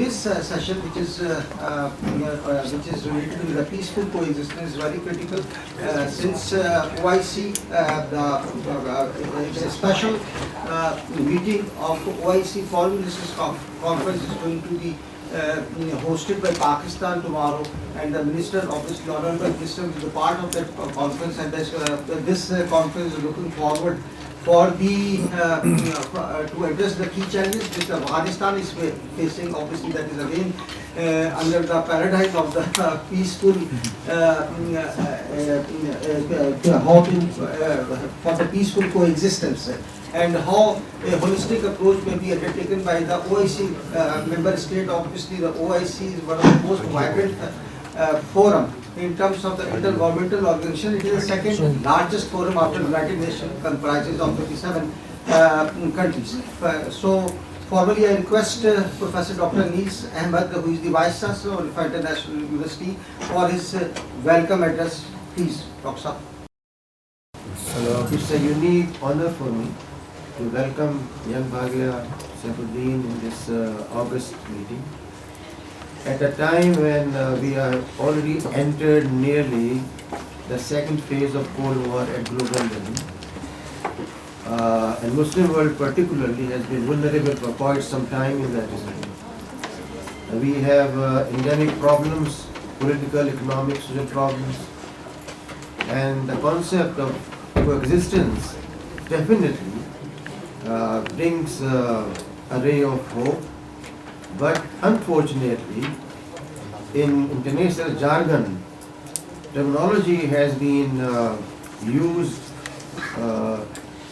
today's session, which is related to the peaceful coexistence, is very critical since OIC, a special meeting of OIC Foreign Ministers Conference is going to be hosted by Pakistan tomorrow, and the Minister, obviously Honorable Minister, is a part of that conference, and this conference is looking forward for the to address the key challenges which Afghanistan is facing. Obviously, that is again under the paradigm of the peaceful for the peaceful coexistence, and how a holistic approach may be undertaken by the OIC member state. Obviously, the OIC is one of the most vibrant forum in terms of the intergovernmental organization. It is the second largest forum after the United Nations, comprises of 57 countries. So formally I request Professor Dr. Niels Ahmed, who is the Vice Chancellor of Riphah International University, for his welcome address. Please, Dr. So it's a unique honor for me to welcome young Bhagia Saifuddin in this August meeting, at a time when we are already entered nearly the second phase of Cold War at global level. And Muslim world particularly has been vulnerable for quite some time in that respect. We have endemic problems, political, economic, social problems, and the concept of coexistence definitely brings a ray of hope. But unfortunately, in international jargon, terminology has been used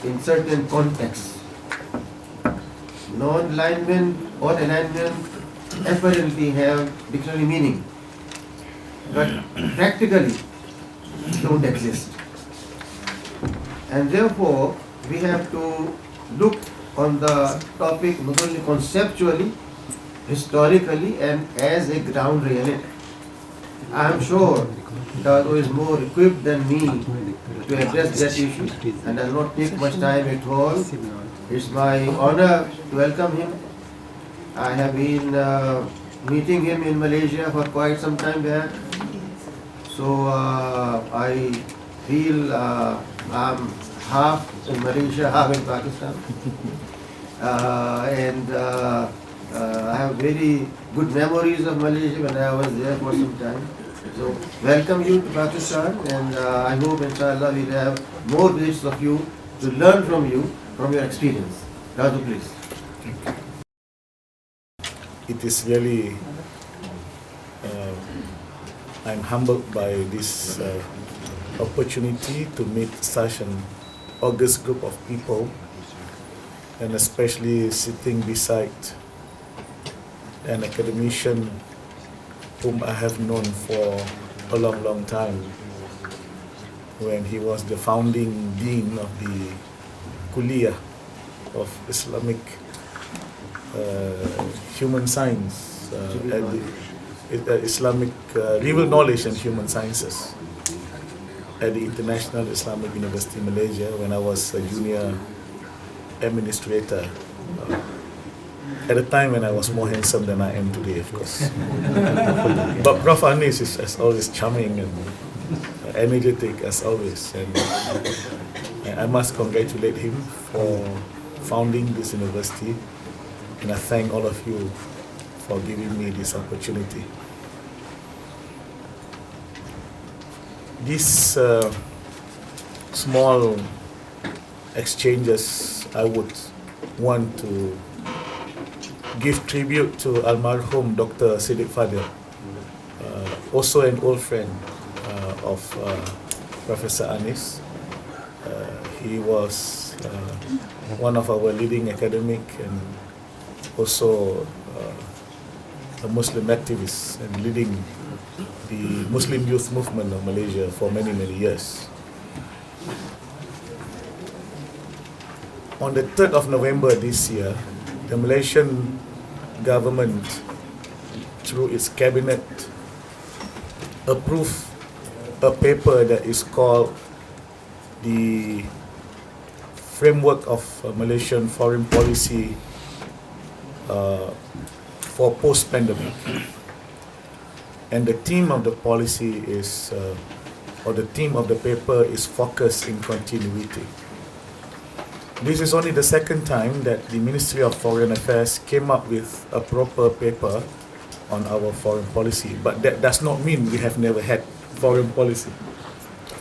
in certain contexts. Non-alignment or alignment apparently have dictionary meaning, but practically don't exist. And therefore, we have to look on the topic not only conceptually, historically, and as a ground reality. I am sure Dado is more equipped than me to address that issue, and I will not take much time at all. It's my honor to welcome him. I have been meeting him in Malaysia for quite some time back, so I feel I'm half in Malaysia, half in Pakistan, and I have very good memories of Malaysia when I was there for some time. So welcome you to Pakistan, and I hope inshallah we'll have more visits of you to learn from you, from your experience. Raju, please. It is really, I'm humbled by this opportunity to meet such an august group of people, and especially sitting beside an academician whom I have known for a long time, when he was the founding dean of the Kuliah of Islamic Human Science, at the Islamic Rival Knowledge and Human Sciences at the International Islamic University, Malaysia, when I was a junior administrator. At a time when I was more handsome than I am today, of course. But Prof. Anis is as always charming and energetic as always. And I must congratulate him for founding this university. And I thank all of you for giving me this opportunity. These small exchanges, I would want to give tribute to Almarhum Dr. Siddiq Fadil, also an old friend of Professor Anis. He was one of our leading academic and also a Muslim activist and leading the Muslim youth movement of Malaysia for many years. On the 3rd of November this year, the Malaysian government, through its cabinet, approved a paper that is called the Framework of Malaysian Foreign Policy for post-pandemic. And the theme of the policy is, or the theme of the paper is focus in continuity. This is only the second time that the Ministry of Foreign Affairs came up with a proper paper on our foreign policy, but that does not mean we have never had foreign policy.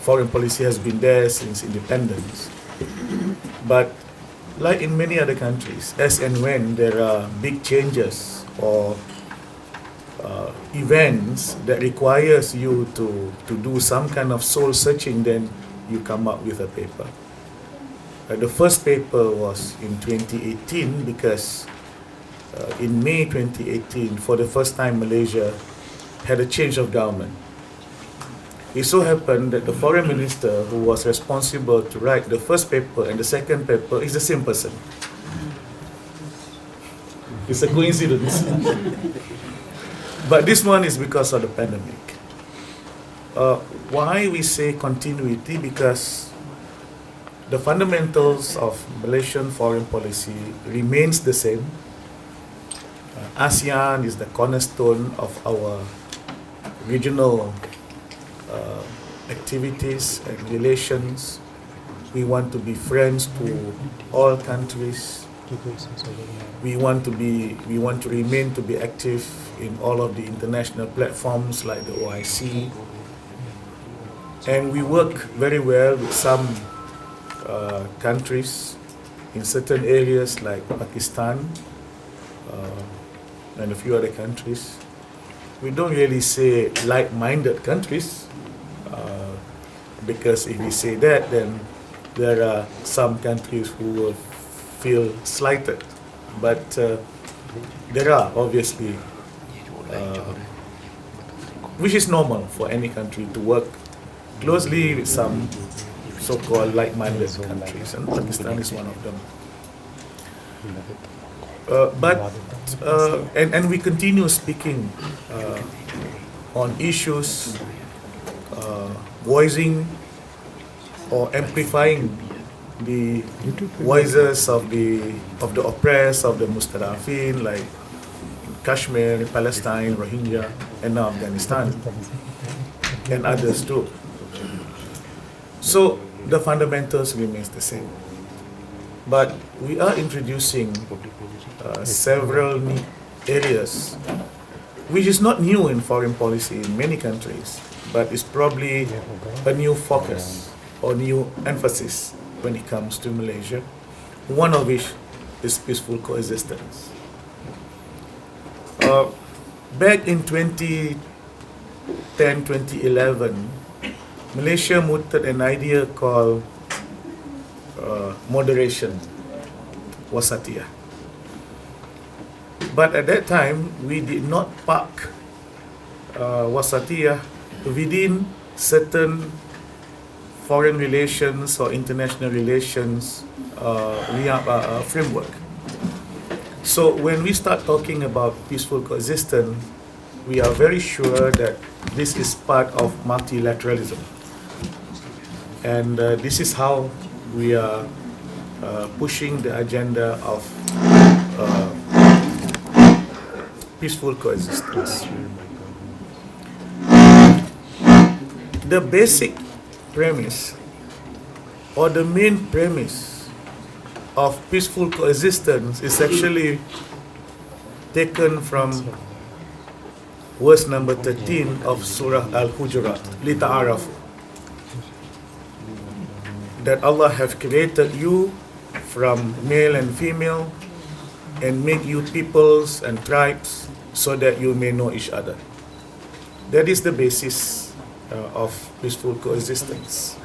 Foreign policy has been there since independence. But like in many other countries, as and when there are big changes or events that requires you to do some kind of soul searching, then you come up with a paper. The first paper was in 2018 because in May 2018, for the first time, Malaysia had a change of government. It so happened that the foreign minister who was responsible to write the first paper and the second paper is the same person. It's a coincidence. But this one is because of the pandemic. Why we say continuity? Because the fundamentals of Malaysian foreign policy remains the same. Asean is the cornerstone of our regional activities and relations. We want to be friends to all countries. We want to remain to be active in all of the international platforms like the OIC. And we work very well with some countries in certain areas like Pakistan and a few other countries. We don't really say like-minded countries because if we say that, then there are some countries who will feel slighted. But there are obviously, which is normal for any country to work closely with some so-called like-minded countries, and Pakistan is one of them. And we continue speaking on issues, voicing or amplifying the voices of the oppressed, of the Mustadafin, like Kashmir, Palestine, Rohingya, and now Afghanistan, and others too. So the fundamentals remains the same, but we are introducing several new areas, which is not new in foreign policy in many countries, but it's probably a new focus or new emphasis when it comes to Malaysia, one of which is peaceful coexistence. Back in 2010, 2011, Malaysia mooted an idea called moderation, wasatiyah. But at that time, we did not park wasatiyah within certain foreign relations or international relations framework. So when we start talking about peaceful coexistence, we are very sure that this is part of multilateralism. And this is how we are pushing the agenda of peaceful coexistence. The basic premise or the main premise of peaceful coexistence is actually taken from verse number 13 of Surah Al-Hujurat, Lita'arafu, that Allah have created you from male and female and make you peoples and tribes so that you may know each other. That is the basis of peaceful coexistence.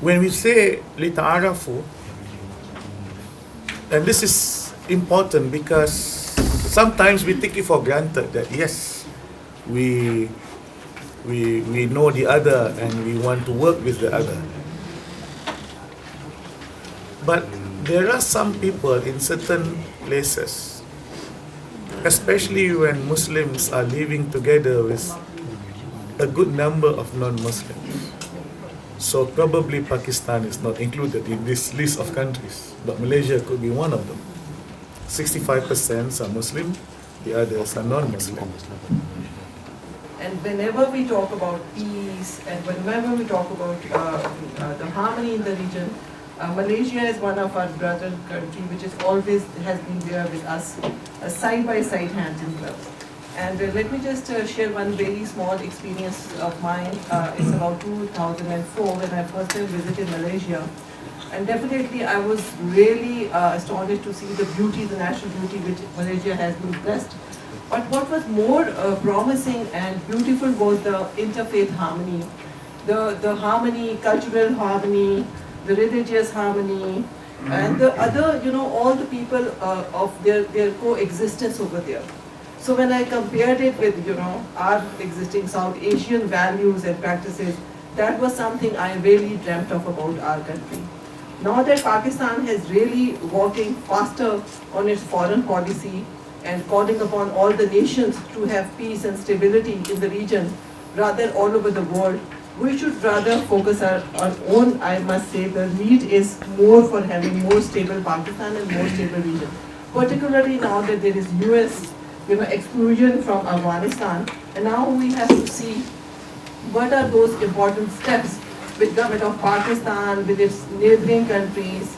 When we say lita'arafu, and this is important because sometimes we take it for granted that yes, we know the other and we want to work with the other. But there are some people in certain places, especially when Muslims are living together with a good number of non-Muslims. So probably Pakistan is not included in this list of countries, but Malaysia could be one of them. 65% are Muslim, the others are non-Muslim. And whenever we talk about peace and whenever we talk about the harmony in the region, Malaysia is one of our brother country which is always has been there with us, side by side, hand in glove. And let me just share one very small experience of mine. It's about 2004 when I first time visited Malaysia. And definitely I was really astonished to see the beauty, the natural beauty which Malaysia has been blessed. But what was more promising and beautiful was the interfaith harmony, the harmony, cultural harmony, the religious harmony, and the other, all the people of their coexistence over there. So when I compared it with, our existing South Asian values and practices, that was something I really dreamt of about our country. Now that Pakistan is really walking faster on its foreign policy and calling upon all the nations to have peace and stability in the region, rather all over the world, we should rather focus our own, I must say, the need is more for having more stable Pakistan and more stable region. Particularly now that there is US exclusion from Afghanistan, and now we have to see what are those important steps which government of Pakistan with its neighboring countries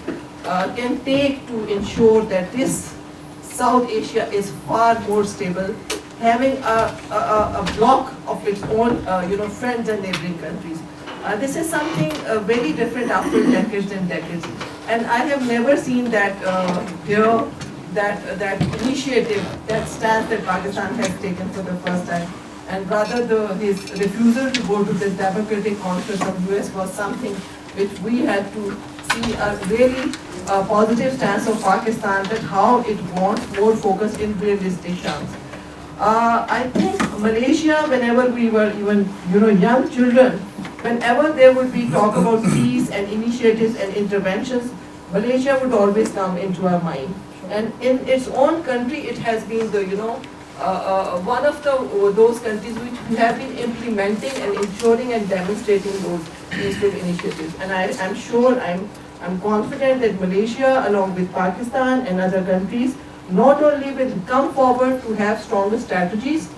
can take to ensure that this South Asia is far more stable, having a block of its own friends and neighboring countries. This is something very different after decades and decades, and I have never seen that here. That initiative, that stance that Pakistan has taken for the first time, and rather his refusal to go to the Democratic Conference of US was something which we had to see a really positive stance of Pakistan, that how it wants more focus in realistic terms. I think Malaysia, whenever we were even young children, whenever there would be talk about peace and initiatives and interventions, Malaysia would always come into our mind. And in its own country, it has been the one of those countries which have been implementing and ensuring and demonstrating those peaceful initiatives. And I'm sure, I'm confident that Malaysia, along with Pakistan and other countries, not only will come forward to have stronger strategies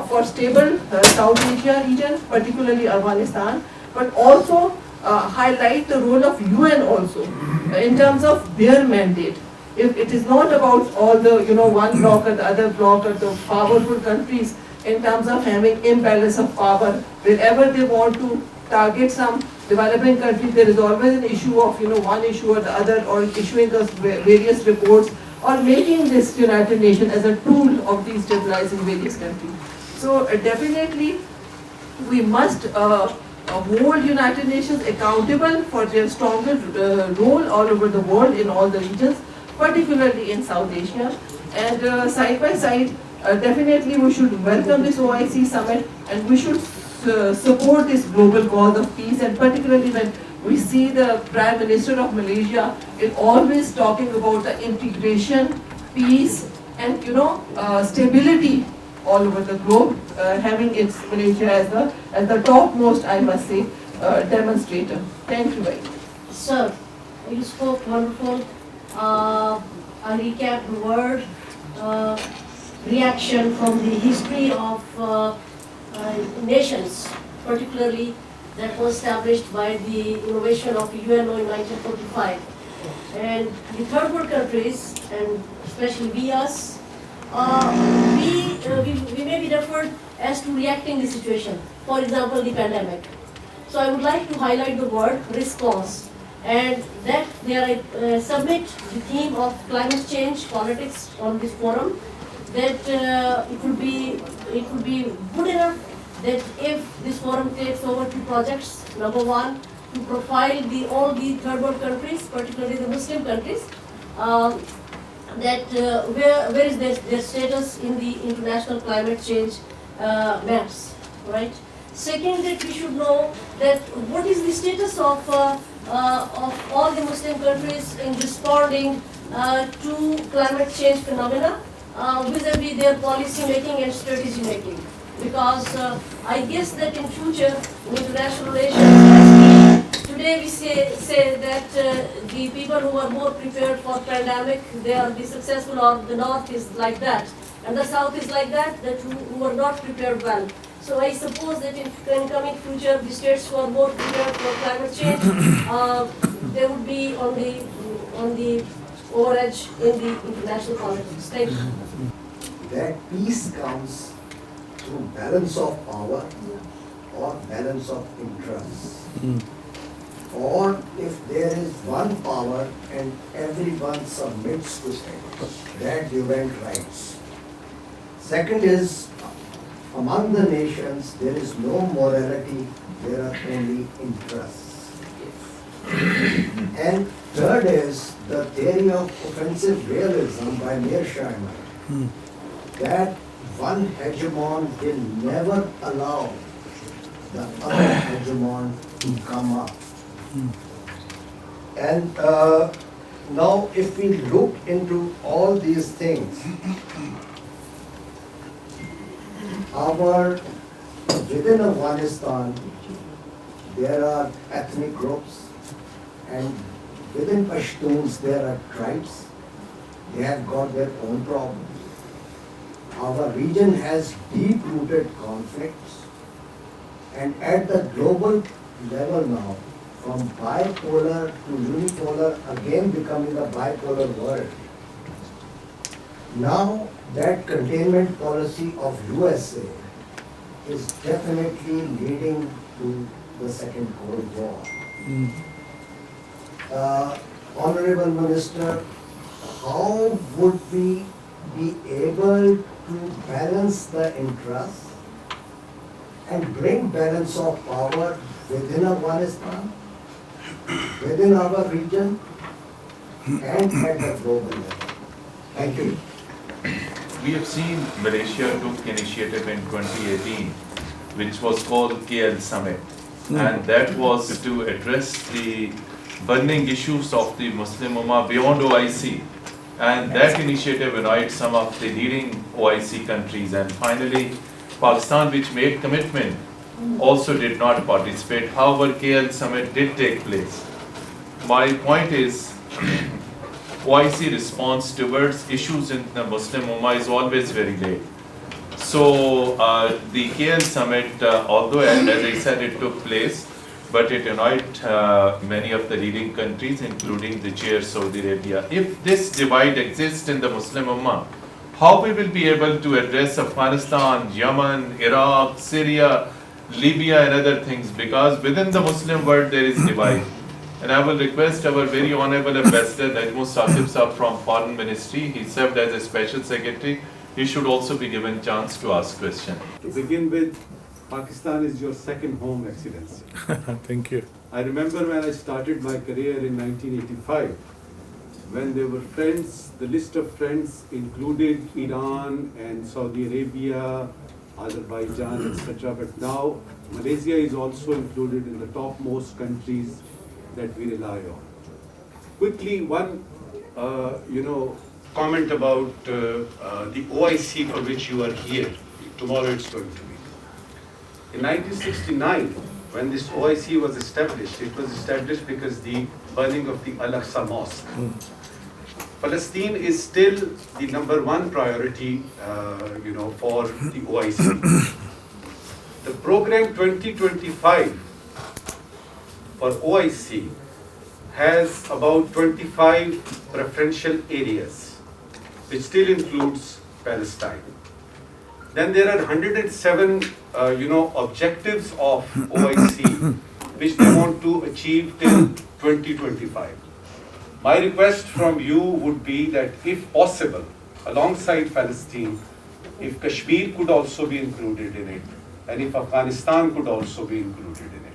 for stable South Asia region, particularly Afghanistan, but also highlight the role of UN also in terms of their mandate. If it is not about all the one bloc or the other bloc or the powerful countries in terms of having imbalance of power, wherever they want to target some developing country, there is always an issue of one issue or the other, or issuing us various reports, or making this United Nations as a tool of destabilizing various countries. So definitely we must hold United Nations accountable for their stronger role all over the world in all the regions, particularly in South Asia. And side by side, definitely we should welcome this OIC summit, and we should support this global cause of peace, and particularly when we see the Prime Minister of Malaysia is always talking about the integration, peace, and stability all over the globe, having its Malaysia as the topmost, I must say, demonstrator. Thank you very much. Sir, you spoke wonderful. I recap the word reaction from the history of nations, particularly that was established by the innovation of UNO in 1945. And the third world countries, and especially we may be referred as to reacting the situation. For example, the pandemic. So I would like to highlight the word response, and that there I submit the theme of climate change politics on this forum. That it would be good enough that if this forum takes over two projects. Number one, to profile all the third world countries, particularly the Muslim countries, that where is their status in the international climate change maps, right? Second, that we should know that what is the status of all the Muslim countries in responding to climate change phenomena vis-a-vis their policy making and strategy making. Because I guess that in future, international relations has to today we say that the people who are more prepared for pandemic, they are the successful, or the north is like that, and the south is like that, who are not prepared well. So I suppose that in coming future, the states who are more prepared for climate change, they would be on the overedge in the international politics. Thank you. That peace comes through balance of power or balance of interests. Or if there is one power and everyone submits to it, that event rights. Second is, among the nations, there is no morality, there are only interests. And third is the theory of offensive realism by Mearsheimer, that one hegemon will never allow the other hegemon to come up. And now if we look into all these things, within Afghanistan, there are ethnic groups, and within Pashtuns there are tribes. They have got their own problems. Our region has deep-rooted conflicts, and at the global level now, from bipolar to unipolar, again becoming a bipolar world. Now that containment policy of USA is definitely leading to the second Cold War. Honorable Minister, how would we be able to balance the interests and bring balance of power within Afghanistan, within our region, and at the global level? Thank you. We have seen Malaysia took initiative in 2018, which was called KL Summit, and that was to address the burning issues of the Muslim Ummah beyond OIC. And that initiative united some of the leading OIC countries, and finally Pakistan, which made commitment, also did not participate. However, KL Summit did take place. My point is, OIC response towards issues in the Muslim Ummah is always very late. So the KL Summit, although as I said it took place, but it united many of the leading countries, including the chair Saudi Arabia. If this divide exists in the Muslim Ummah, how we will be able to address Afghanistan, Yemen, Iraq, Syria, Libya and other things, because within the Muslim world there is divide. And I will request our very honorable ambassador Najmus Saqib Sahab from Foreign Ministry, he served as a special secretary, he should also be given chance to ask questions. To begin with, Pakistan is your second home, Excellency. Thank you. I remember when I started my career in 1985, when there were friends, the list of friends included Iran and Saudi Arabia, Azerbaijan, etc. But now Malaysia is also included in the topmost countries that we rely on. Quickly, one comment about the OIC for which you are here. Tomorrow it's going to be. In 1969, when this OIC was established, it was established because the burning of the Al-Aqsa Mosque. Palestine is still the #1 priority, for the OIC. The program 2025 for OIC has about 25 preferential areas, which still includes Palestine. Then there are 107, objectives of OIC, which they want to achieve till 2025. My request from you would be that, if possible, alongside Palestine, if Kashmir could also be included in it, and if Afghanistan could also be included in it.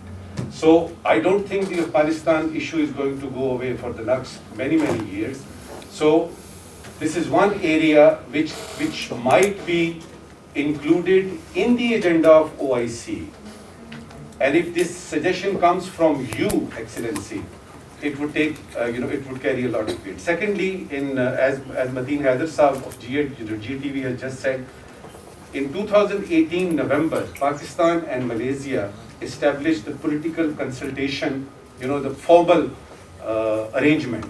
So I don't think the Afghanistan issue is going to go away for the next many, many years. So this is one area which might be included in the agenda of OIC. And if this suggestion comes from you, Excellency, it would take, it would carry a lot of weight. Secondly, as Madeen Haider Saab of GTV has just said, in 2018 November, Pakistan and Malaysia established the Political Consultation the formal arrangement.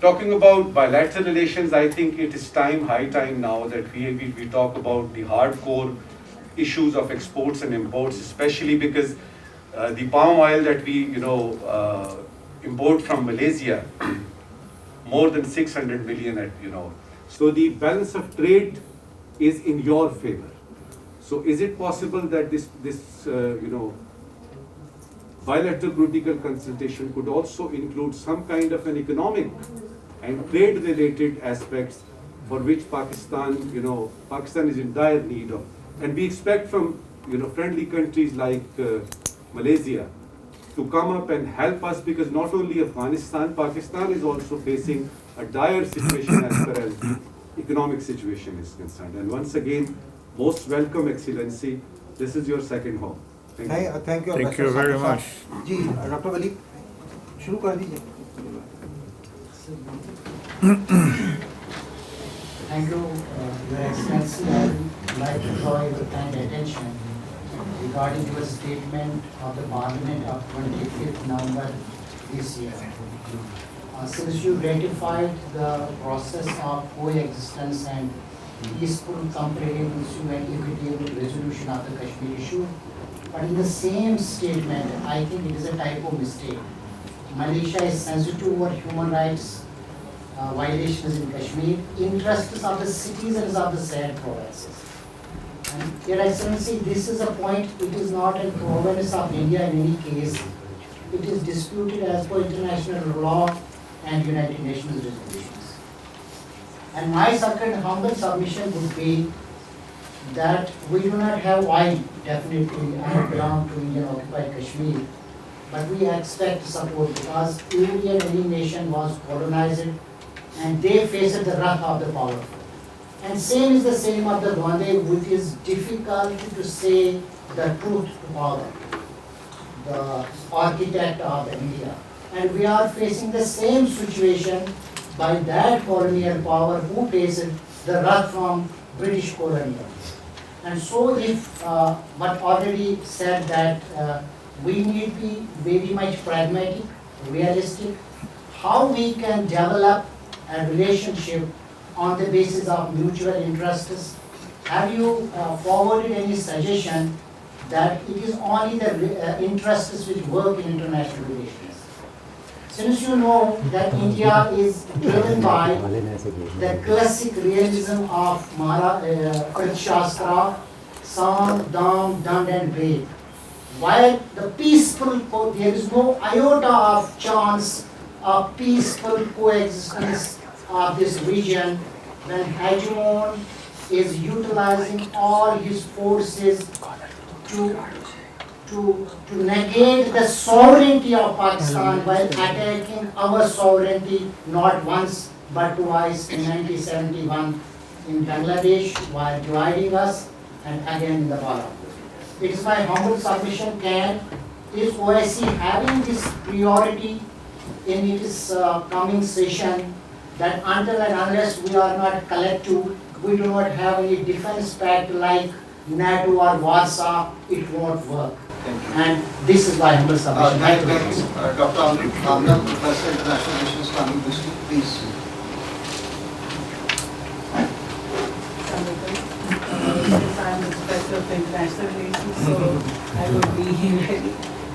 Talking about bilateral relations, I think it is high time now that we talk about the hardcore issues of exports and imports, especially because the palm oil that we import from Malaysia, more than 600 million So the balance of trade is in your favor. So is it possible that this bilateral political consultation could also include some kind of an economic and trade related aspects for which Pakistan is in dire need of, and we expect from friendly countries like Malaysia to come up and help us, because not only Afghanistan, Pakistan is also facing a dire situation as far as the economic situation is concerned. And once again, most welcome, Excellency. This is your second home. Thank you. Thank you. Thank you very much. जी doctor Wali शुरू कर दीजिए. Thank you, Your Excellency. I would like to draw your kind attention regarding your statement of the Parliament of 25th November this year. Since you ratified the process of coexistence and peaceful, comprehensive and equitable resolution of the Kashmir issue, but in the same statement, I think it is a typo mistake. Malaysia is sensitive over human rights violations in Kashmir, interests of the citizens of the said provinces. And Your Excellency, this is a point, it is not a province of India in any case. It is disputed as per international law and United Nations resolutions. And my second humble submission would be that we do not have oil, definitely, I belong to Indian occupied Kashmir, but we expect support because every and any nation was colonized and they faced the wrath of the powerful. And same is the same of the Gandhi, which is difficult to say the truth to power, the architect of India. And we are facing the same situation by that colonial power who faced the wrath from British colonial. And so if, but already said that we need to be very much pragmatic, realistic, how we can develop a relationship on the basis of mutual interests. Have you forwarded any suggestion that it is only the interests which work in international relations? Since you know that India is driven by the classic realism of Shastra, Sam, Dam, Dand and Ved, while the peaceful, there is no iota of chance of peaceful coexistence of this region when hegemon is utilizing all his forces to negate the sovereignty of Pakistan while attacking our sovereignty not once but twice in 1971 in Bangladesh while dividing us and again in the Bala. It is my humble submission, is OIC having this priority in its coming session that until and unless we are not collective, we do not have any defense pact like NATO or Warsaw, it won't work. And this is my humble submission. Thank you. Dr. Amna, Professor International Relations, coming to speak, please. I'm the Professor of International Relations, so I would be very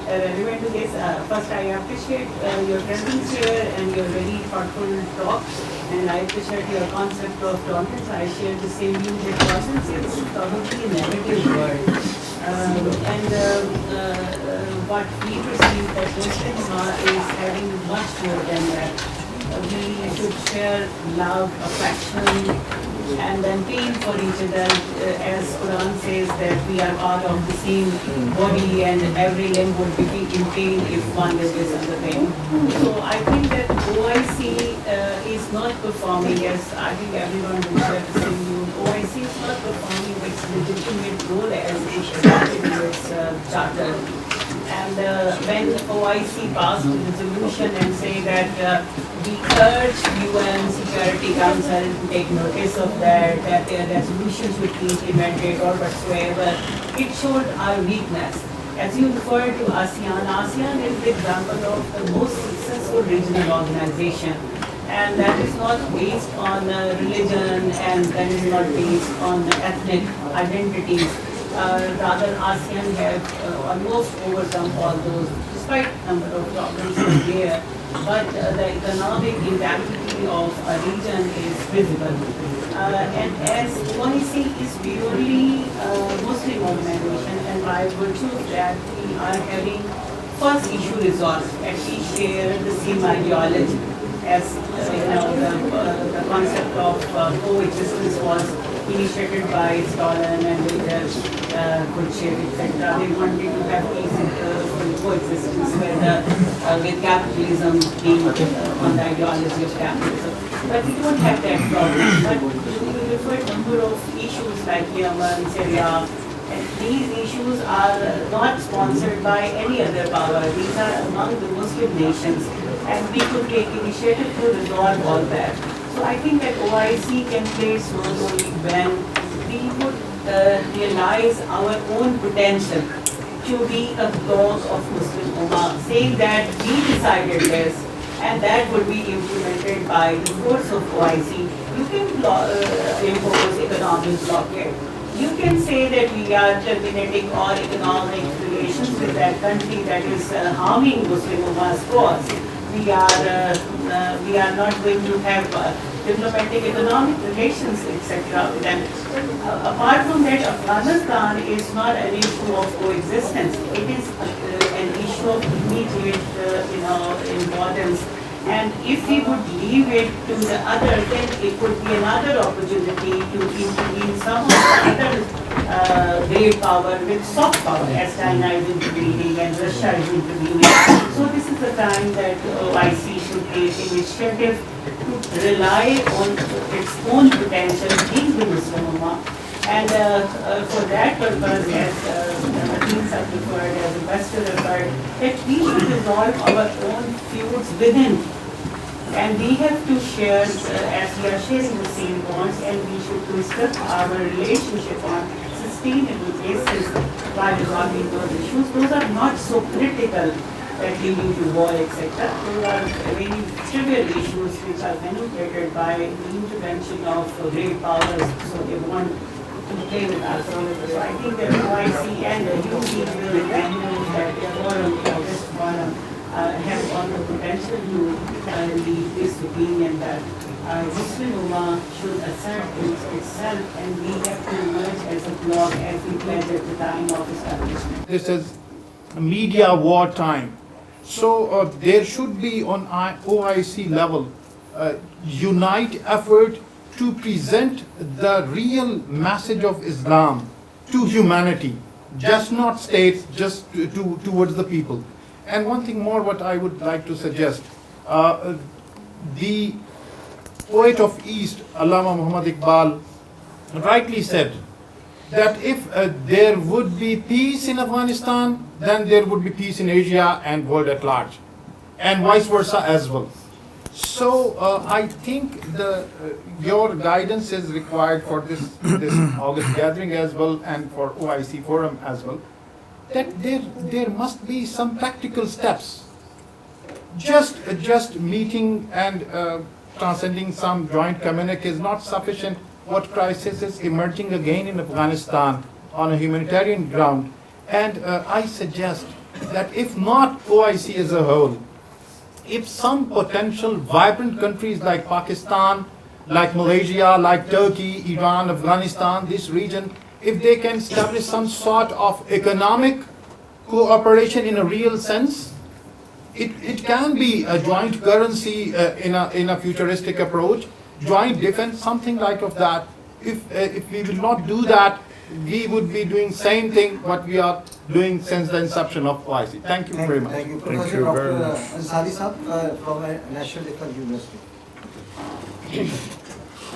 relevant to this. First, I appreciate your presence here and your very thoughtful talk, and I appreciate your concept of tolerance. I share the same view that tolerance is probably a negative word. What we perceive that Muslims is having much more than that. We should share love, affection, and then pain for each other, as Quran says that we are part of the same body and every limb would be in pain if one limb is under pain. So I think that OIC is not performing, as I think everyone will share the same view. OIC is not performing its legitimate role as it started in its charter. And when OIC passed a resolution and say that we urge UN Security Council to take notice of that their resolutions would be implemented or whatsoever, it showed our weakness. As you refer to ASEAN, ASEAN is the example of the most successful regional organization. And that is not based on religion, and that is not based on ethnic identities. Rather, ASEAN have almost overcome all those, despite number of problems there. But the economic intensity of a region is visible. And as OIC is purely Muslim organization, and by virtue of that, we are having first issue resolved, and we share the same ideology. As the concept of coexistence was initiated by Stalin and later Khrushchev, etc. They wanted to have peaceful coexistence with capitalism being on the ideology of capitalism. But we don't have that problem. But we refer to a number of issues like Yemen, Syria, and these issues are not sponsored by any other power. These are among the Muslim nations. And we could take initiative to resolve all that. So I think that OIC can play its role only when we would realize our own potential to be a cause of Muslim Ummah, saying that we decided this and that would be implemented by the force of OIC. You can impose economic blockade. You can say that we are terminating all economic relations with that country that is harming Muslim Ummah's cause. We are not going to have diplomatic economic relations, etc. with them. Apart from that, Afghanistan is not an issue of coexistence. It is an issue of immediate importance. And if we would leave it to the other, then it would be another opportunity to intervene some of the other great power with soft power, as China is intervening and Russia is intervening. So this is the time that OIC should take initiative to rely on its own potential in the Muslim Ummah. And for that purpose, as the teams have referred, as Investor referred, that we should resolve our own feuds within. And we have to share, as we are sharing the same bonds, and we should construct our relationship on sustainable basis by resolving those issues. Those are not so critical that leading to war, etc. Those are very trivial issues which are manipulated by the intervention of great powers, so they want to play with us. So I think that OIC and the UP will manuals that forum, this forum, have all the potential to lead this opinion that Muslim Ummah should assert itself, and we have to emerge as a bloc as we pledged at the time of establishment. This is media war time. So there should be on OIC level unite effort to present the real message of Islam to humanity, just not states, just towards the people. And one thing more what I would like to suggest, the poet of East, Allama Muhammad Iqbal, rightly said that if there would be peace in Afghanistan, then there would be peace in Asia and world at large, and vice versa as well. So I think your guidance is required for this August gathering as well, and for OIC forum as well, that there must be some practical steps. Just meeting and transcending some joint communique is not sufficient. What crisis is emerging again in Afghanistan on a humanitarian ground, and I suggest that if not OIC as a whole, if some potential vibrant countries like Pakistan, like Malaysia, like Turkey, Iran, Afghanistan, this region, if they can establish some sort of economic cooperation in a real sense, it can be a joint currency in a futuristic approach, joint defense, something like of that. If we will not do that, we would be doing same thing what we are doing since the inception of OIC. Thank you very much. Thank you. Thank Professor you Dr. very much. Ansari Sahab from National Riphah University.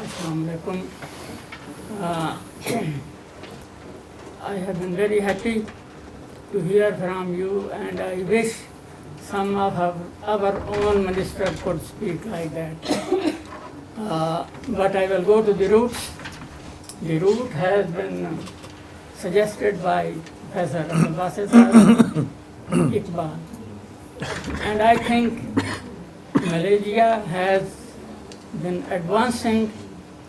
Assalamualaikum. I have been very happy to hear from you, and I wish some of our own minister could speak like that. But I will go to the roots. The root has been suggested by Professor Ambassador Iqbal. And I think Malaysia has been advancing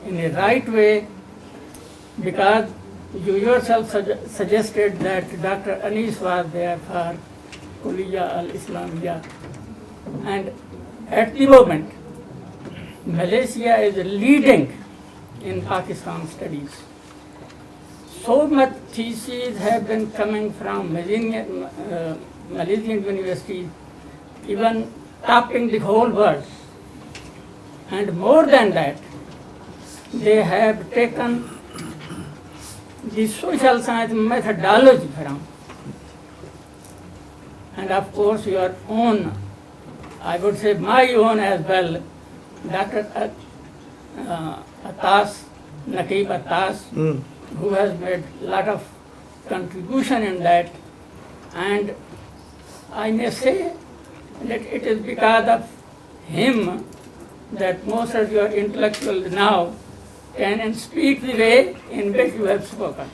in a right way because you yourself suggested that Dr. Anis was there for Kuliya al-Islamiyya. And at the moment, Malaysia is leading in Pakistan studies. So much theses have been coming from Malaysian universities, even topping the whole world. And more than that, they have taken the social science methodology from, and of course your own, I would say my own as well, Dr. Naqib Attas, who has made a lot of contribution in that, and I may say that it is because of him that most of your intellectuals now can speak the way in which you have spoken.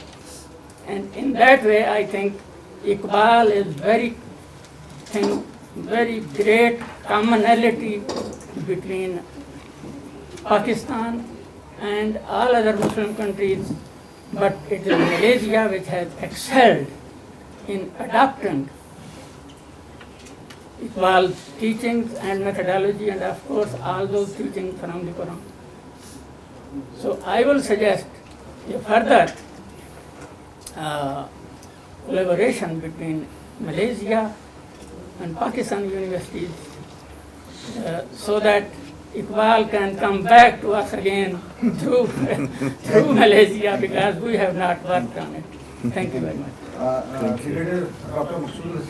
And in that way, I think Iqbal is very great commonality between Pakistan and all other Muslim countries, but it is Malaysia which has excelled in adopting Iqbal's teachings and methodology, and of course all those teachings from the Quran. So I will suggest a further collaboration between Malaysia and Pakistan universities so that Iqbal can come back to us again through Malaysia, because we have not worked on it. Thank you very much. Dr. Masood,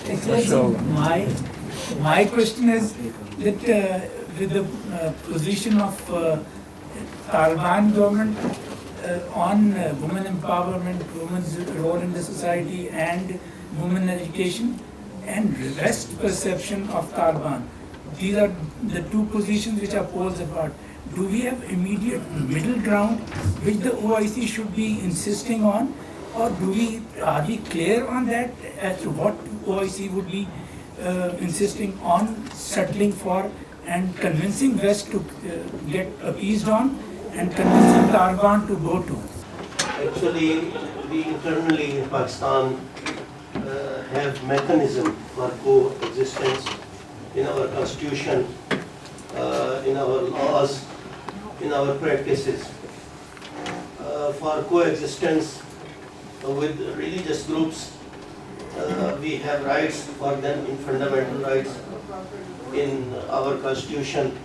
Excellency, my question is that with the position of Taliban government on women empowerment, women's role in the society, and women education, and rest perception of Taliban, these are the two positions which are poles apart. Do we have immediate middle ground which the OIC should be insisting on, or are we clear on that as to what OIC would be insisting on settling for and convincing West to get appeased on and convincing Taliban to go to? Actually, we internally in Pakistan have mechanism for coexistence in our constitution, in our laws, in our practices. For coexistence with religious groups, we have rights for them in fundamental rights in our constitution,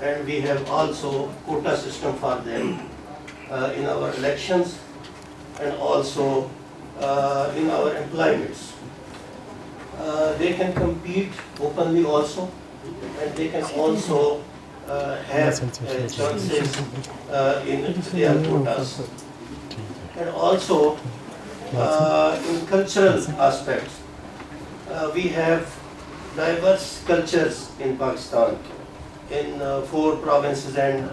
and we have also quota system for them in our elections and also in our employments. They can compete openly also, and they can also have chances in their quotas. And also in cultural aspects, we have diverse cultures in Pakistan, in 4 provinces and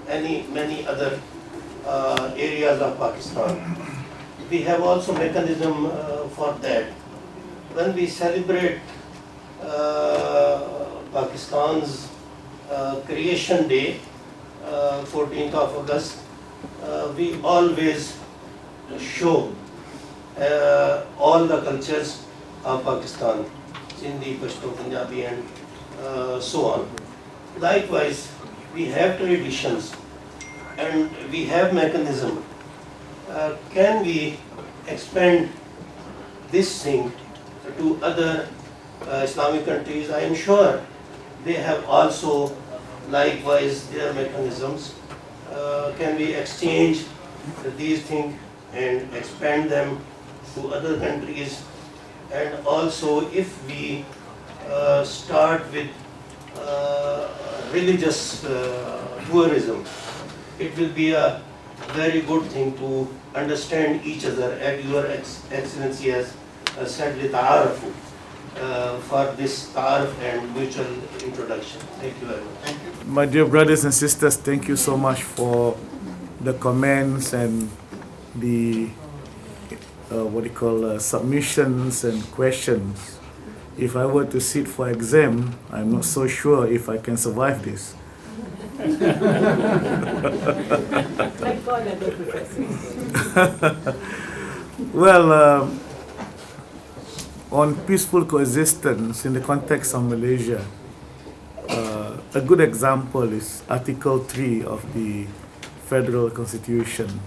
many other areas of Pakistan. We have also mechanism for that. When we celebrate Pakistan's creation day, 14th of August, we always show all the cultures of Pakistan, Sindhi, Pashto, Punjabi, and so on. Likewise, we have traditions and we have mechanism. Can we expand this thing to other Islamic countries? I am sure they have also likewise their mechanisms. Can we exchange these things and expand them to other countries? And also, if we start with religious tourism, it will be a very good thing to understand each other. And Your Excellency has said the ta'arufu for this ta'aruf and mutual introduction. Thank you very much. My dear brothers and sisters, thank you so much for the comments and the submissions and questions, if I were to sit for exam, I'm not so sure if I can survive this. Like all other professors. Well, on peaceful coexistence in the context of Malaysia, a good example is Article 3 of the Federal Constitution,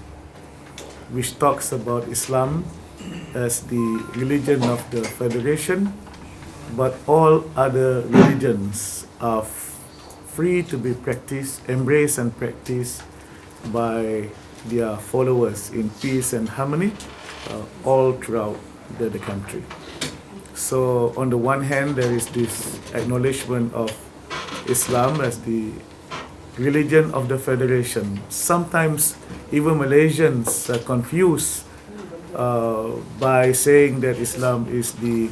which talks about Islam as the religion of the Federation, but all other religions are free to be practiced, embraced and practiced by their followers in peace and harmony all throughout the country. So on the one hand, there is this acknowledgement of Islam as the religion of the Federation. Sometimes even Malaysians are confused by saying that Islam is the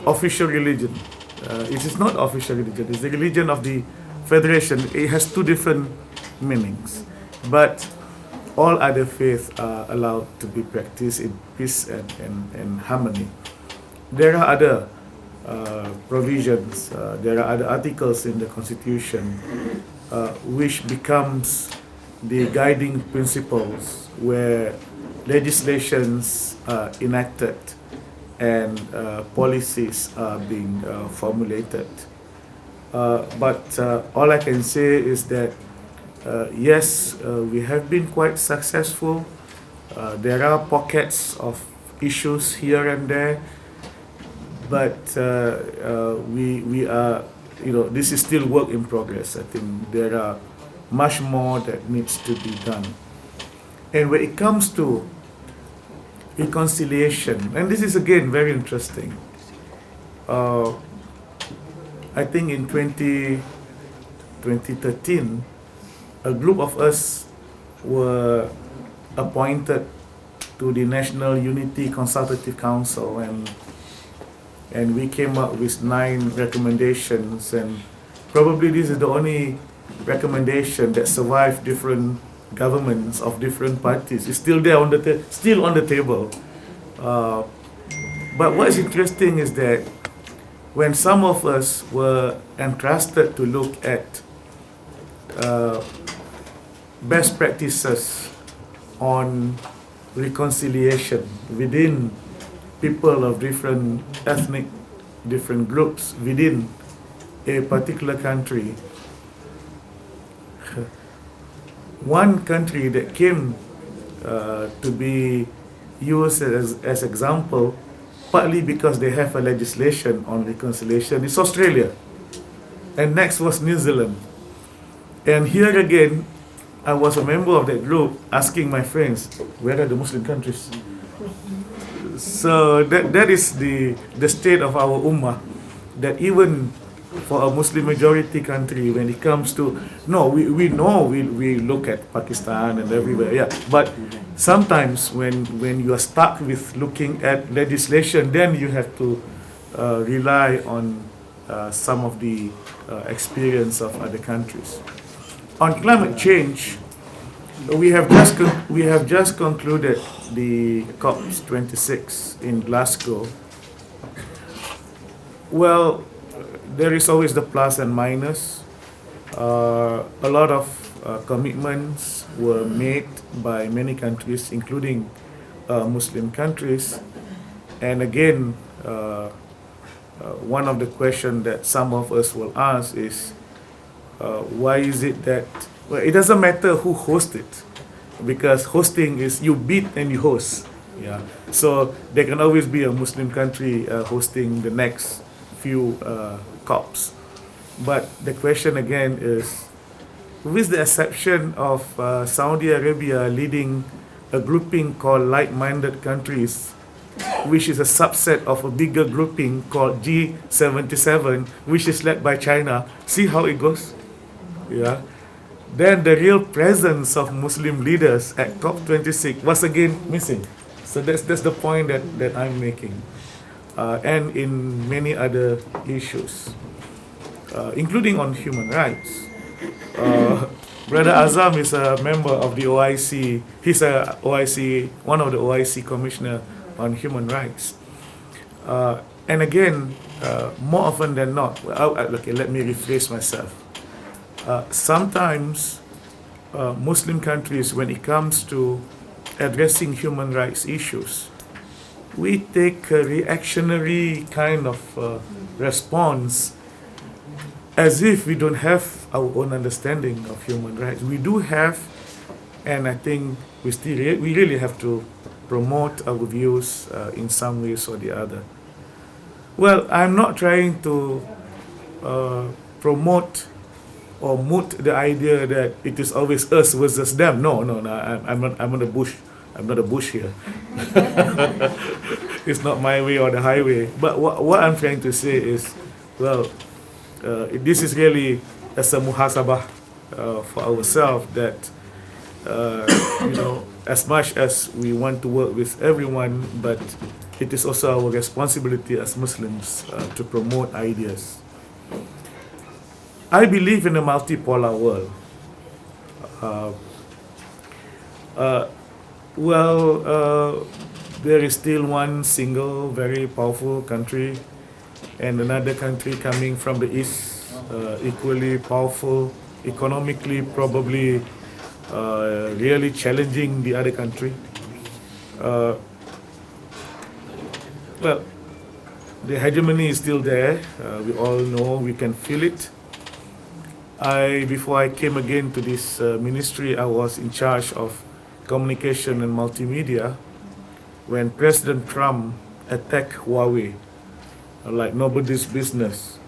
official religion. It is not official religion, it's the religion of the Federation. It has two different meanings. But all other faiths are allowed to be practiced in peace and harmony. There are other provisions, there are other articles in the Constitution which becomes the guiding principles where legislations are enacted and policies are being formulated. But all I can say is that yes, we have been quite successful. There are pockets of issues here and there, but we are, this is still work in progress. I think there are much more that needs to be done. And when it comes to reconciliation, and this is again very interesting. I think in 2013, a group of us were appointed to the National Unity Consultative Council, and we came up with 9 recommendations, and probably this is the only recommendation that survived different governments of different parties. It's still there on the still on the table. But what's interesting is that when some of us were entrusted to look at best practices on reconciliation within people of different ethnic, different groups within a particular country, one country that came to be used as example, partly because they have a legislation on reconciliation, is Australia. And next was New Zealand. And here again, I was a member of that group asking my friends, where are the Muslim countries? So that is the state of our ummah, that even for a Muslim majority country, when it comes to, we know we look at Pakistan and everywhere, yeah, but sometimes when you are stuck with looking at legislation, then you have to rely on some of the experience of other countries. On climate change, we have just concluded the COP26 in Glasgow. Well, there is always the plus and minus. A lot of commitments were made by many countries, including Muslim countries. And again, one of the questions that some of us will ask is, why is it that, well, it doesn't matter who hosts it, because hosting is you bid and you host. Yeah. So there can always be a Muslim country hosting the next few COPs. But the question again is, with the exception of Saudi Arabia leading a grouping called like-minded countries, which is a subset of a bigger grouping called G77, which is led by China. See how it goes? Yeah. Then the real presence of Muslim leaders at COP26 was again missing. So that's the point that I'm making. And in many other issues, including on human rights. Brother Azam is a member of the OIC. He's a OIC, one of the OIC commissioner on human rights. And again, more often than not, okay, let me rephrase myself. Sometimes Muslim countries, when it comes to addressing human rights issues, we take a reactionary kind of response, as if we don't have our own understanding of human rights. We do have, and I think we really have to promote our views in some ways or the other. Well, I'm not trying to promote or moot the idea that it is always us versus them. No, I'm not a Bush. I'm not a Bush here. It's not my way or the highway. But what I'm trying to say is, well, this is really as a muhasabah for ourselves, that as much as we want to work with everyone, but it is also our responsibility as Muslims to promote ideas. I believe in a multipolar world. There is still one single very powerful country, and another country coming from the east, equally powerful, economically probably really challenging the other country. Well, the hegemony is still there. We all know, we can feel it. Before I came again to this ministry, I was in charge of communication and multimedia when President Trump attacked Huawei like nobody's business.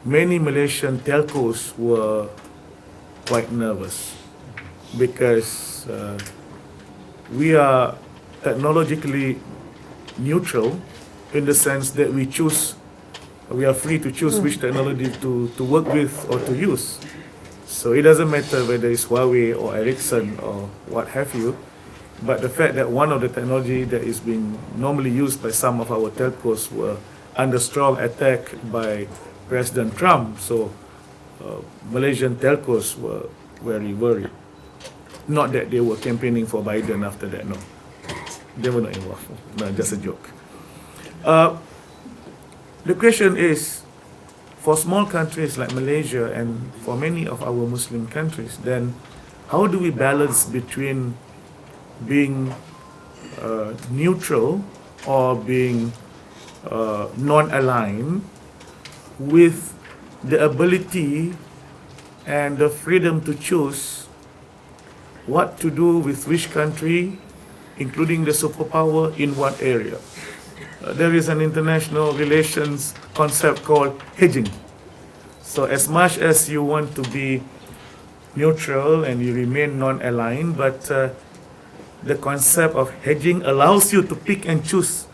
Many Malaysian telcos were quite nervous because we are technologically neutral in the sense that we are free to choose which technology to work with or to use. So it doesn't matter whether it's Huawei or Ericsson or what have you, but the fact that one of the technology that is being normally used by some of our telcos were under strong attack by President Trump, so Malaysian telcos were very worried. Not that they were campaigning for Biden after that, no. They were not involved. No, just a joke. The question is, for small countries like Malaysia and for many of our Muslim countries, then how do we balance between being neutral or being non-aligned with the ability and the freedom to choose what to do with which country, including the superpower, in what area? There is an international relations concept called hedging. So as much as you want to be neutral and you remain non-aligned, but the concept of hedging allows you to pick and choose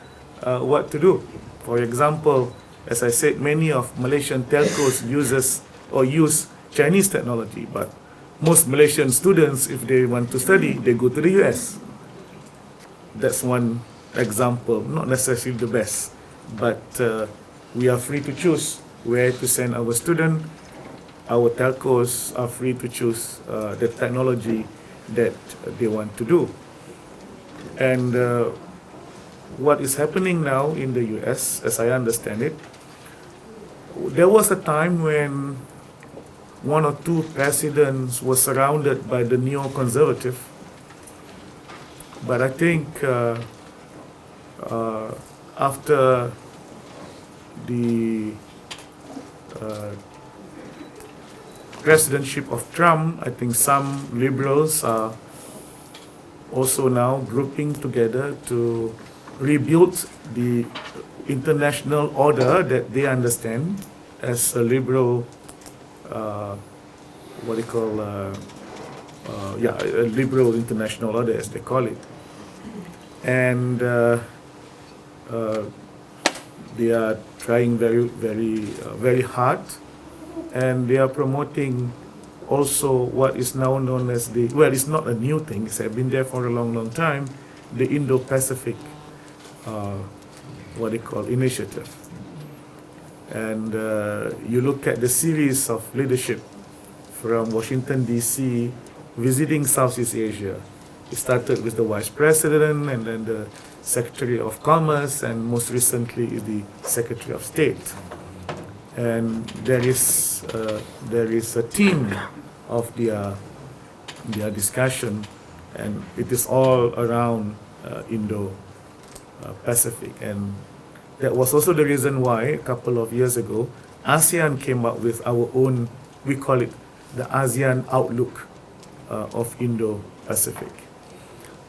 what to do. For example, as I said, many of Malaysian telcos use Chinese technology, but most Malaysian students, if they want to study, they go to the US. That's one example, not necessarily the best, but we are free to choose where to send our student. Our telcos are free to choose the technology that they want to do. And what is happening now in the US, as I understand it, there was a time when one or two presidents were surrounded by the neoconservative, but I think after the presidentship of Trump, I think some liberals are also now grouping together to rebuild the international order that they understand as a liberal, a liberal international order, as they call it. And they are trying very hard, and they are promoting also what is now known as it's not a new thing, it's been there for a long time, the Indo-Pacific initiative. And you look at the series of leadership from Washington, D.C., visiting Southeast Asia. It started with the Vice President and then the Secretary of Commerce and most recently the Secretary of State. And there is a theme of their discussion, and it is all around Indo-Pacific. And that was also the reason why a couple of years ago, ASEAN came up with our own, we call it the ASEAN Outlook of Indo-Pacific.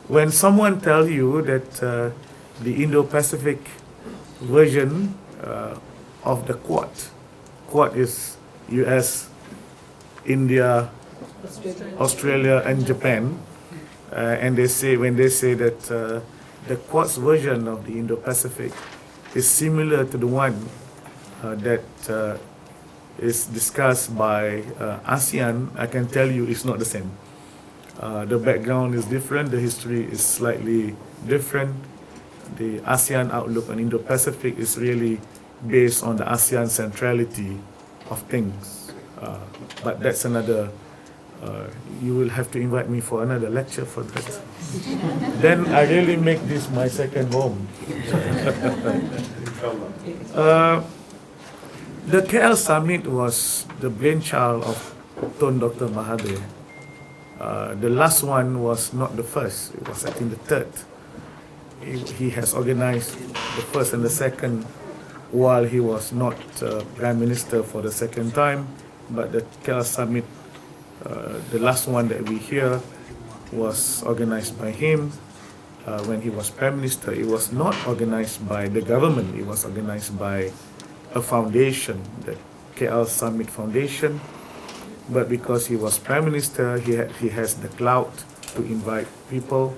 When someone tells you that the Indo-Pacific version of the Quad is US, India, Australia and Japan, and when they say that the Quad's version of the Indo-Pacific is similar to the one that is discussed by ASEAN, I can tell you it's not the same. The background is different, the history is slightly different. The ASEAN outlook on Indo-Pacific is really based on the ASEAN centrality of things. But that's another, you will have to invite me for another lecture for that. Then I really make this my second home. The KL Summit was the brainchild of Tun Dr. Mahathir. The last one was not the first, it was I think the third. He has organized the first and the second while he was not Prime Minister for the second time, but the KL Summit, the last one that we hear, was organized by him when he was Prime Minister. It was not organized by the government, it was organized by a foundation, the KL Summit Foundation. But because he was Prime Minister, he has the clout to invite people.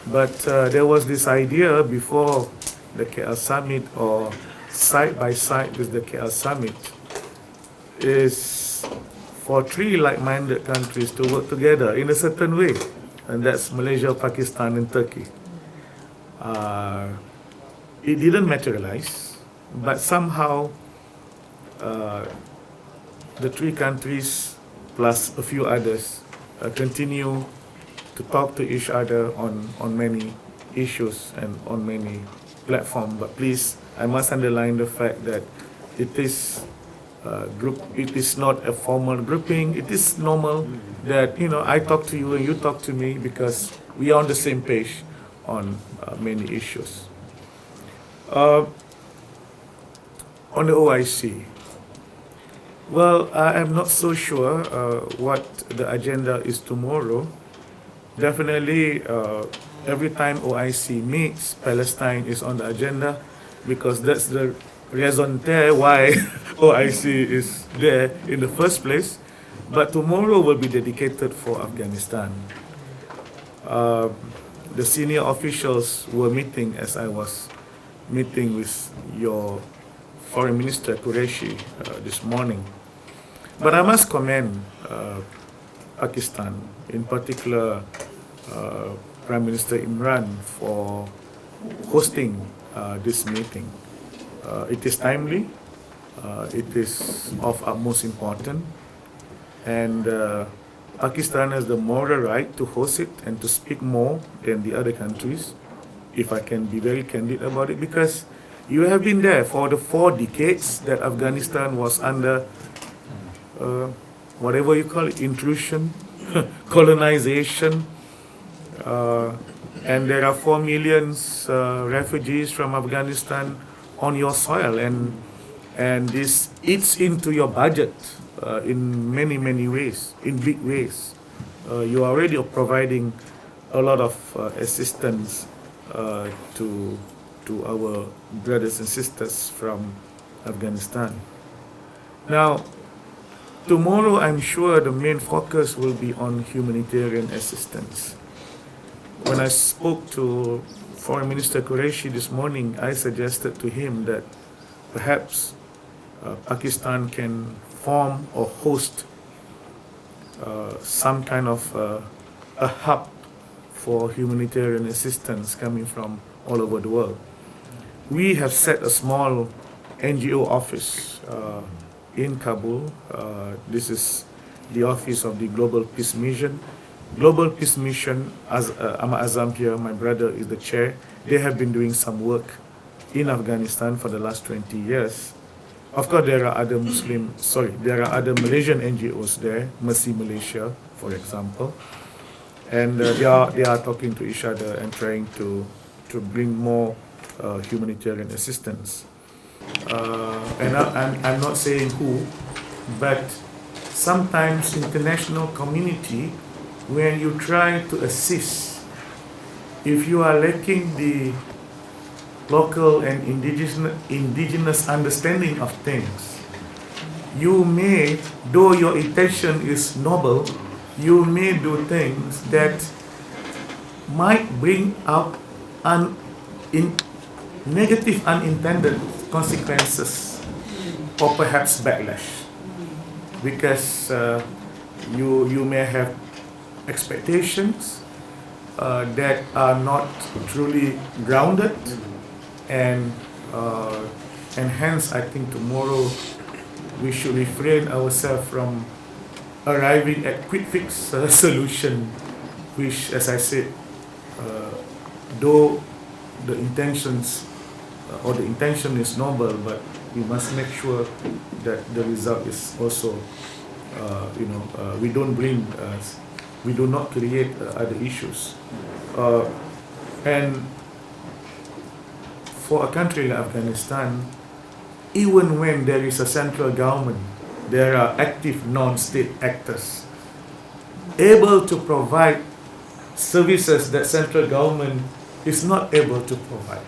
But there was this idea before the KL Summit, or side by side with the KL Summit, is for three like-minded countries to work together in a certain way, and that's Malaysia, Pakistan and Turkey. It didn't materialize, but somehow the three countries plus a few others continue to talk to each other on many issues and on many platforms. But please, I must underline the fact that it is it is not a formal grouping. It is normal that I talk to you and you talk to me because we are on the same page on many issues. On the OIC, well, I am not so sure what the agenda is tomorrow. Definitely, every time OIC meets, Palestine is on the agenda because that's the raison d'etre why OIC is there in the first place. But tomorrow will be dedicated for Afghanistan. The senior officials were meeting as I was meeting with your Foreign Minister Qureshi this morning. But I must commend Pakistan, in particular Prime Minister Imran, for hosting this meeting. It is timely, it is of utmost importance, and Pakistan has the moral right to host it and to speak more than the other countries, if I can be very candid about it, because you have been there for the 4 decades that Afghanistan was under whatever you call it, intrusion, colonization, and there are 4 million refugees from Afghanistan on your soil, and this eats into your budget in many ways, in big ways. You are already providing a lot of assistance to our brothers and sisters from Afghanistan. Now, tomorrow I'm sure the main focus will be on humanitarian assistance. When I spoke to Foreign Minister Qureshi this morning, I suggested to him that perhaps Pakistan can form or host some kind of a hub for humanitarian assistance coming from all over the world. We have set a small NGO office in Kabul. This is the office of the Global Peace Mission. Global Peace Mission, as Ahmad Azam here, my brother, is the chair. They have been doing some work in Afghanistan for the last 20 years. Of course, there are other Malaysian NGOs there, Mercy Malaysia, for example, and they are talking to each other and trying to bring more humanitarian assistance. And I'm not saying who, but sometimes international community, when you try to assist, if you are lacking the local and indigenous understanding of things, you may, though your intention is noble, you may do things that might bring up negative unintended consequences or perhaps backlash, because you may have expectations that are not truly grounded, and hence I think tomorrow we should refrain ourselves from arriving at quick fix solution, which, as I said, though the intentions or the intention is noble, but we must make sure that the result is also, we do not create other issues. And for a country like Afghanistan, even when there is a central government, there are active non-state actors able to provide services that central government is not able to provide.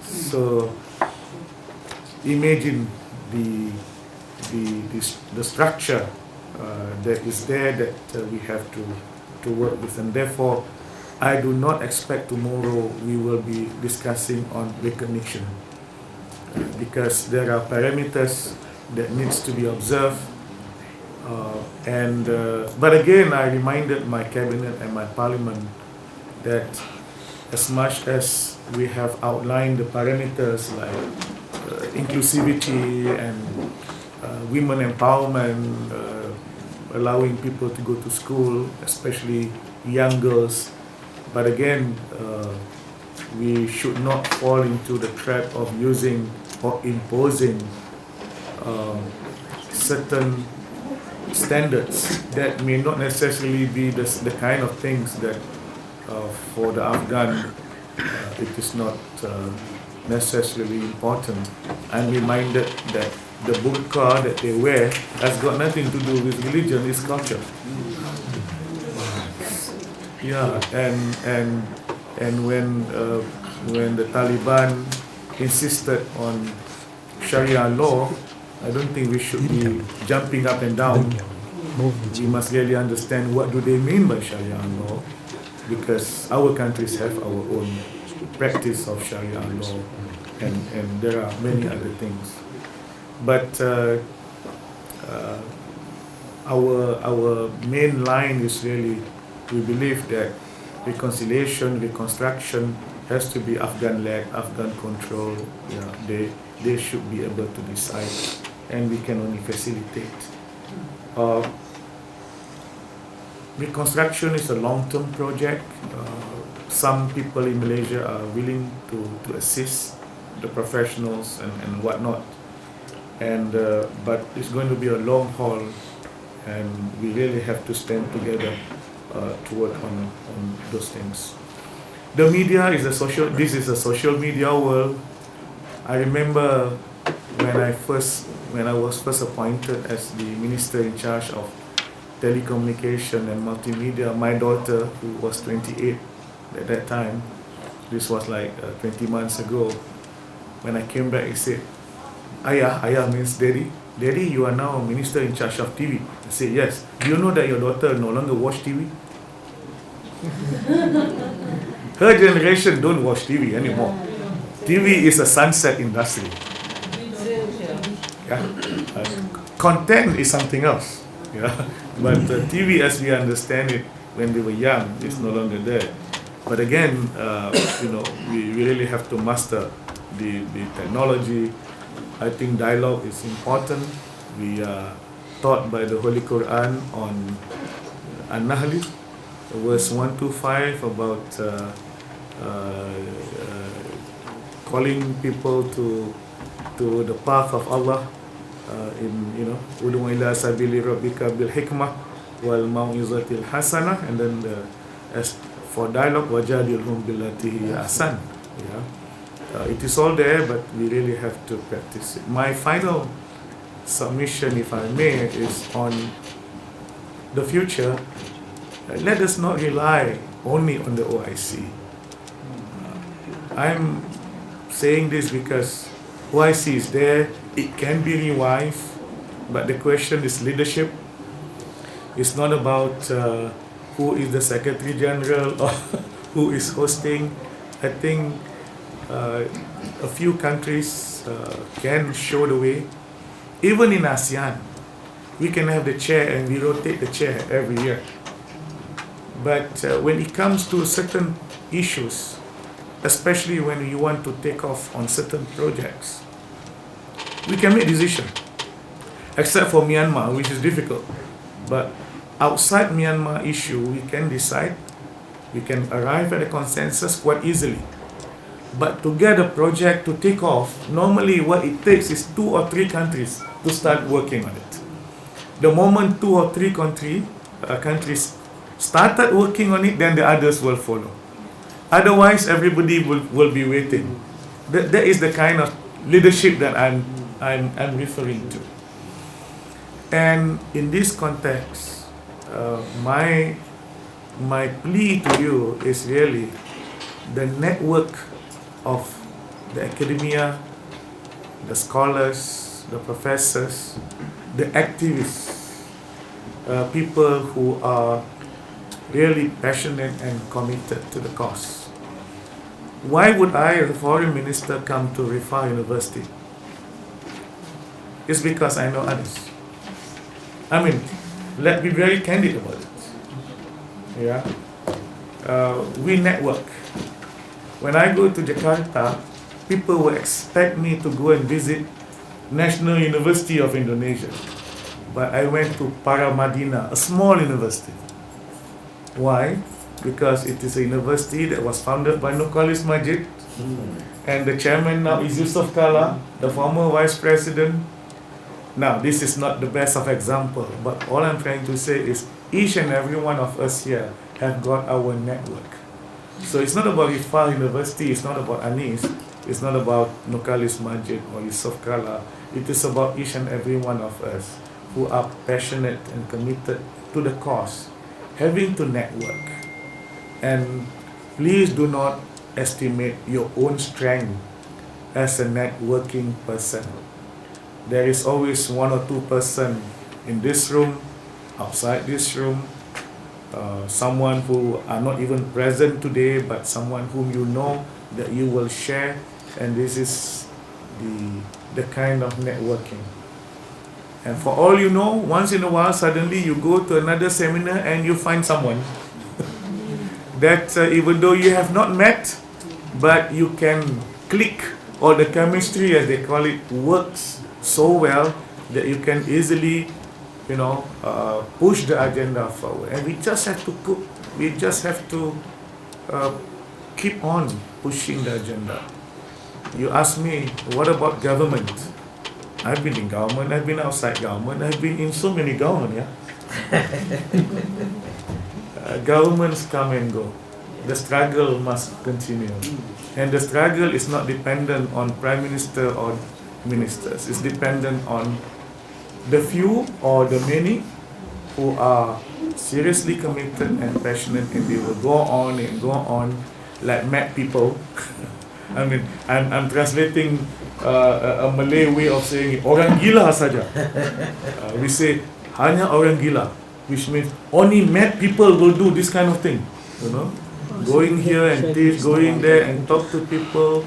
So imagine the structure that is there that we have to work with, and therefore I do not expect tomorrow we will be discussing on recognition, because there are parameters that needs to be observed, but again I reminded my cabinet and my parliament that as much as we have outlined the parameters like inclusivity and women empowerment, allowing people to go to school, especially young girls, but again we should not fall into the trap of using or imposing certain standards that may not necessarily be the kind of things that for the Afghan it is not necessarily important. I'm reminded that the burqa that they wear has got nothing to do with religion, it's culture. Yeah, and when the Taliban insisted on Sharia law, I don't think we should be jumping up and down. We must really understand what do they mean by Sharia law, because our countries have our own practice of Sharia law, and there are many other things. But our main line is really, we believe that reconciliation, reconstruction has to be Afghan-led, Afghan control. Yeah, they should be able to decide, and we can only facilitate. Reconstruction is a long-term project. Some people in Malaysia are willing to assist the professionals and whatnot. But it's going to be a long haul, and we really have to stand together to work on those things. The media is this is a social media world. I remember when I was first appointed as the minister in charge of telecommunication and multimedia, my daughter, who was 28 at that time, this was like 20 months ago, when I came back, he said, Ayah means daddy. Daddy, you are now minister in charge of TV. I said, yes. Do you know that your daughter no longer watch TV? Her generation don't watch TV anymore. TV is a sunset industry. Yeah. Content is something else. Yeah. But TV, as we understand it, when they were young, is no longer there. But again, we really have to master the technology. I think dialogue is important. We taught by the Holy Quran on An-Nahl, verse 1 to 5, about calling people to the path of Allah, ud'u ila sabili rabbika bil hikmah wal mau'izatil hasanah, and then as for dialogue, wajadilhum billati hiya ahsan. It is all there, but we really have to practice it. My final submission, if I may, is on the future. Let us not rely only on the OIC. I'm saying this because OIC is there, it can be revived, but the question is leadership. It's not about who is the Secretary General or who is hosting. I think a few countries can show the way. Even in Asean, we can have the chair and we rotate the chair every year. But when it comes to certain issues, especially when you want to take off on certain projects, we can make decisions. Except for Myanmar, which is difficult. But outside Myanmar issue, we can decide, we can arrive at a consensus quite easily. But to get a project to take off, normally what it takes is 2 or 3 countries to start working on it. The moment 2 or 3 countries started working on it, then the others will follow. Otherwise, everybody will be waiting. That is the kind of leadership that I'm referring to. And in this context, my plea to you is really the network of the academia, the scholars, the professors, the activists, people who are really passionate and committed to the cause. Why would I, as a foreign minister, come to Riphah University? It's because I know others. I mean, let's be very candid about it. We network. When I go to Jakarta, people will expect me to go and visit National University of Indonesia. But I went to Paramadina, a small university. Why? Because it is a university that was founded by Nurcholish Majid, and the chairman now is Yusuf Kala, the former vice president. Now, this is not the best of example, but all I'm trying to say is each and every one of us here have got our network. So it's not about Riphah University, it's not about Anis, it's not about Nurcholish Majid or Yusuf Kala. It is about each and every one of us who are passionate and committed to the cause, having to network. And please do not estimate your own strength as a networking person. There is always 1 or 2 person in this room, outside this room, someone who are not even present today, but someone whom you know that you will share, and this is the kind of networking. And for all you know, once in a while, suddenly you go to another seminar and you find someone that even though you have not met, but you can click, or the chemistry, as they call it, works so well that you can easily, push the agenda forward. And we just have to keep on pushing the agenda. You ask me, what about government? I've been in government, I've been outside government, I've been in so many government, governments come and go. The struggle must continue. And the struggle is not dependent on Prime Minister or ministers. It's dependent on the few or the many who are seriously committed and passionate, and they will go on and go on like mad people. I mean, I'm translating a Malay way of saying it. Orang gila saja. We say hanya orang gila, which means only mad people will do this kind of thing. Going here and teach, going there and talk to people,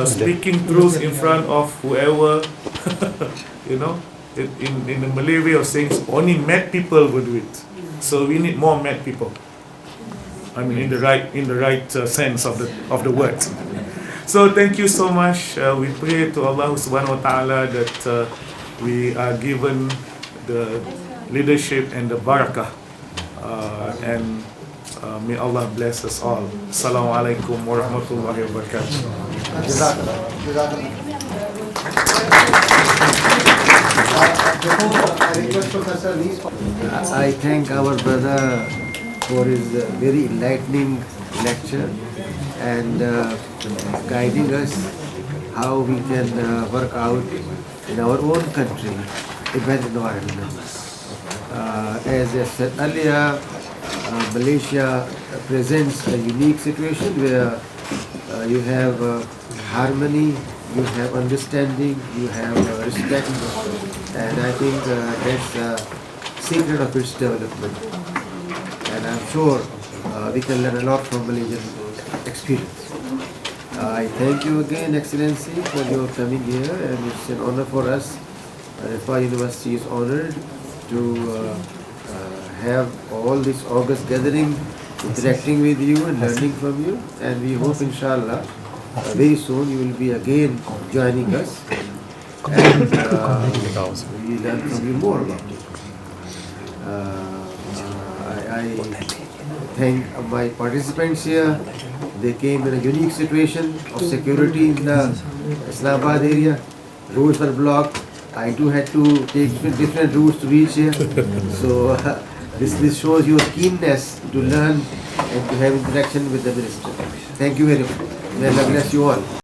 speaking truth in front of whoever. In the Malay way of saying, only mad people will do it. So we need more mad people. I mean, in the right sense of the word. So thank you so much. We pray to Allah Subhanahu wa Taala that we are given the leadership and the barakah. And may Allah bless us all. Assalamu alaikum wa rahmatullahi wa barakatuh. I thank our brother for his very enlightening lecture and guiding us how we can work out in our own country a better environment. As I said earlier, Malaysia presents a unique situation where you have harmony, you have understanding, you have respect, and I think that's the secret of its development. And I'm sure we can learn a lot from Malaysian experience. I thank you again, Excellency, for your coming here, and it's an honor for us. Riphah University is honored to have all this August gathering, interacting with you and learning from you, and we hope, inshallah, very soon you will be again joining us, and we learn from you more about it. I thank my participants here. They came in a unique situation of security in the Islamabad area. Roads were blocked. I too had to take different routes to reach here. So this shows your keenness to learn and to have interaction with the minister. Thank you very much. May Allah bless you all.